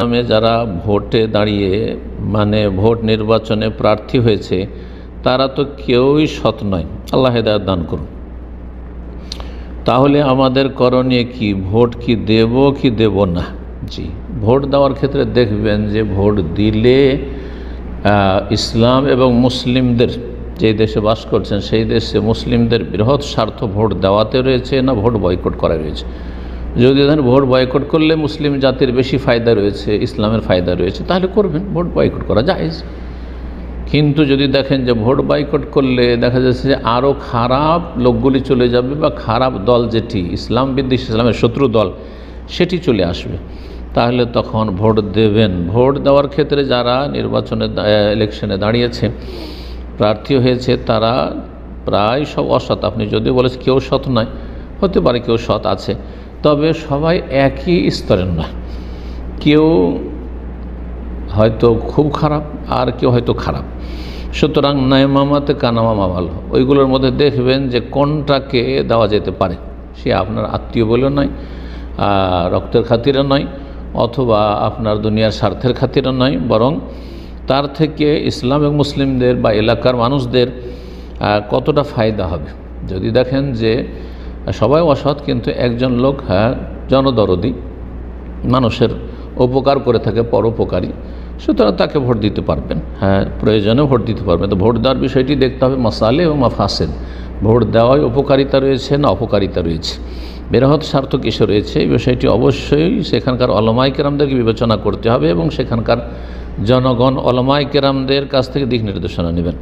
নামে যারা ভোটে দাঁড়িয়ে ভোট নির্বাচনে প্রার্থী হয়েছে তারা তো কেউই সৎ নয়। আল্লাহ হেদায়েত দান করুন। তাহলে আমাদের করণীয় কি? ভোট কি দেব কি দেব না? জি, ভোট দেওয়ার ক্ষেত্রে দেখবেন যে ভোট দিলে ইসলাম এবং মুসলিমদের, যে দেশে বাস করছেন সেই দেশে মুসলিমদের বৃহৎ স্বার্থ ভোট দেওয়াতে রয়েছে না ভোট বয়কট করা রয়েছে। যদি ধরেন ভোট বয়কট করলে মুসলিম জাতির বেশি ফায়দা রয়েছে, ইসলামের ফায়দা রয়েছে, তাহলে করবেন, ভোট বয়কট করা জায়েজ। কিন্তু যদি দেখেন যে ভোট বয়কট করলে দেখা যাচ্ছে যে আরও খারাপ লোকগুলি চলে যাবে বা খারাপ দল যেটি ইসলাম বিদ্বেষী, ইসলামের শত্রু দল, সেটি চলে আসবে, তাহলে তখন ভোট দেবেন। ভোট দেওয়ার ক্ষেত্রে যারা ইলেকশনে দাঁড়িয়েছে, প্রার্থী হয়েছে, তারা প্রায় সব অসৎ। আপনি যদি বলেছেন কেউ সৎ নয়, হতে পারে কেউ সৎ আছে, তবে সবাই একই স্তরের নয়। কেউ হয়তো খুব খারাপ আর কেউ হয়তো খারাপ। সুতরাং নাইমামাতে কানামামা ভালো, ওইগুলোর মধ্যে দেখবেন যে কোনটাকে দেওয়া যেতে পারে। সে আপনার আত্মীয় বলেও নয়, রক্তের খাতিরে নয়, অথবা আপনার দুনিয়ার স্বার্থের খাতিরে নয়, বরং তার থেকে ইসলাম এবং মুসলিমদের বা এলাকার মানুষদের কতটা ফায়দা হবে। যদি দেখেন যে সবাই অসৎ কিন্তু একজন লোক জনদরদি, মানুষের উপকার করে থাকে, পরোপকারী, সুতরাং তাকে ভোট দিতে পারবেন। প্রয়োজনে ভোট দিতে পারবেন। তো ভোট দেওয়ার বিষয়টি দেখতে হবে মাসালে এবং মাফাসেদ। ভোট দেওয়ায় উপকারিতা রয়েছে না অপকারিতা রয়েছে, বৃহৎ স্বার্থ কিসে রয়েছে, এই বিষয়টি অবশ্যই সেখানকার ওলামায়ে কেরামদেরকে বিবেচনা করতে হবে এবং সেখানকার জনগণ ওলামায়ে কেরামদের কাছ থেকে দিক নির্দেশনা নেবেন।